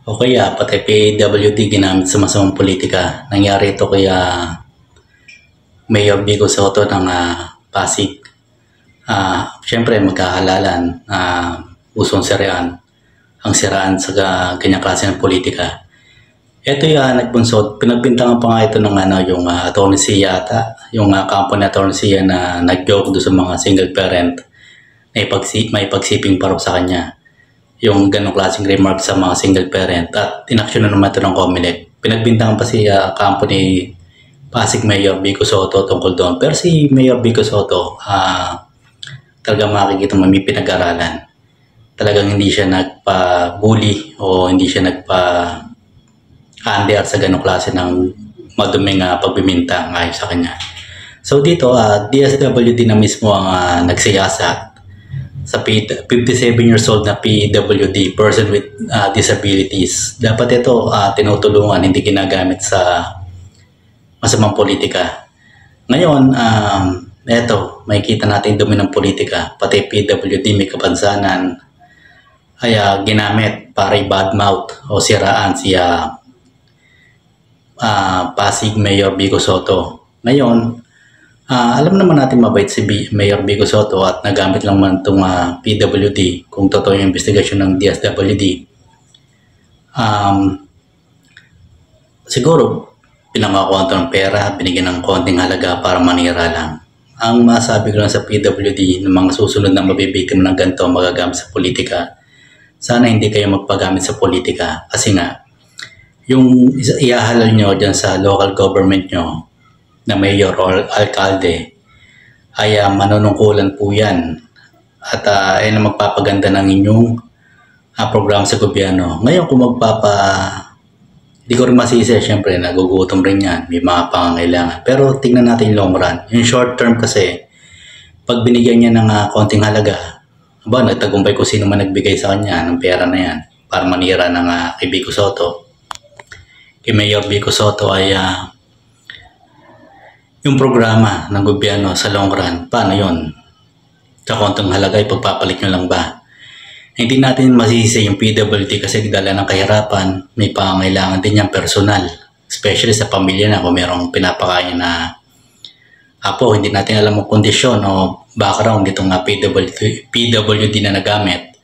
O kaya pati PWD ginamit sa masamang politika. Nangyari ito kaya Mayor Vico Soto ng Pasig. Siyempre magkahalalan, usong siraan, ang siraan sa ganyang klase ng politika. Ito yung nagbunsod, pinagbintangan pa nga ito ng yung Atty. Sia yata, yung kampo ni Atty. Sia na nag-joke doon sa mga single parent na may pagsiping paro sa kanya. Yung ganong klaseng remark sa mga single parent at inaksyon na naman ito ng COMELEC. Pinagbintangan pa si kampo ni Pasig Mayor Vico Soto tungkol doon. Pero si Mayor Vico Soto, talagang makikita mo may pinag-aralan. Talagang hindi siya nagpa-bully o hindi siya nagpa-under sa ganong klase ng maduming pagbibintang ayon sa kanya. So dito, DSWD na mismo ang nagsiyasat sa 57 years old na PWD, person with disabilities. Dapat ito tinutulungan, hindi ginagamit sa masamang politika. Ngayon, eto, makikita natin dumi ng politika, pati PWD may kapansanan ay ginamit para i-badmouth o siraan siya Pasig Mayor Vico Soto. Ngayon, alam naman natin mabait si Mayor Vico Soto at nagamit lang man itong PWD kung totoo yung investigasyon ng DSWD. Siguro, pinangakuan ito ng pera, binigyan ng konting halaga para manira lang. Ang masabi ko lang sa PWD ng mga susunod na mabibiktima ng ganito magagamit sa politika, sana hindi kayo magpagamit sa politika kasi nga, yung iahalal nyo dyan sa local government nyo na mayor o alkalde ay manunungkulan po yan at ayun ang magpapaganda ng inyong program sa gobyerno. Ngayon kung hindi ko rin masisi, syempre nagugutom rin yan, may mga pangangailangan, pero tingnan natin yung long run. Yung short term kasi pag binigyan niya ng konting halaga, nagtagumpay ko sino man nagbigay sa kanya ng pera na yan para manira ng kay Vico Soto, kay Mayor Vico Soto ay yung programa ng gobyerno sa long run, paano yun? Sa kontong halaga, ipagpapalit nyo lang ba? Hindi natin masisi yung PWD kasi dala ng kahirapan, may pangangailangan din yung personal. Especially sa pamilya na kung merong pinapakain na apo, hindi natin alam ang kondisyon o background nitong PWD na nagamit.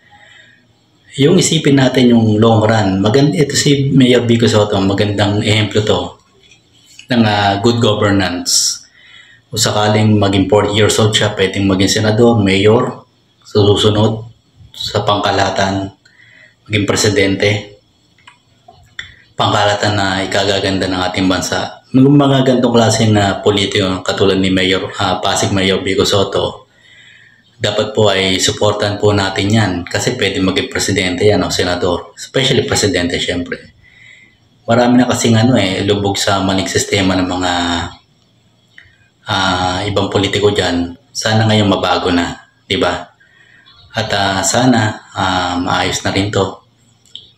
Yung isipin natin yung long run, ito si Mayor Vico Soto, magandang ehemplo to ng good governance. O sakaling maging 40 years old siya, pwedeng maging senador, mayor, susunod sa pangkalahatan, maging presidente, pangkalahatan na ikagaganda ng ating bansa. Mga ganitong klaseng politiko katulad ni Mayor Pasig Mayor Vico Soto, dapat po ay supportan po natin yan kasi pwede maging presidente yan o senador, especially presidente syempre. Marami na kasing lubog sa maling sistema ng mga ibang politiko dyan. Sana ngayon mabago na, di ba? At sana maayos na rin to.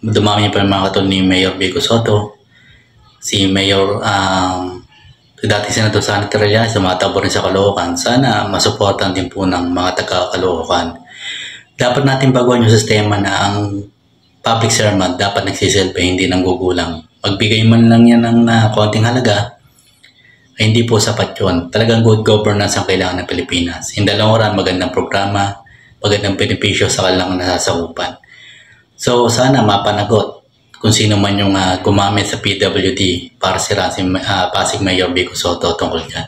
Dumami pa yung mga katulad ni Mayor Vico Soto, si Mayor dati senador Sonny Trillanes, sumatakbo rin sa Caloocan. Sana masuportan din po ng mga taga-Caloocan. Dapat natin baguhan yung sistema na ang public servant dapat nagsisilbi, hindi nanggugulang. Magbigay man lang yan ng konting halaga, ay hindi po sapat yun. Talagang good governance ang kailangan ng Pilipinas. In the long run, magandang programa, magandang benepisyo sa kanilang nasasakupan. So sana mapanagot kung sino man yung gumamit sa PWD para sira si Pasig Mayor Vico Soto tungkol dyan.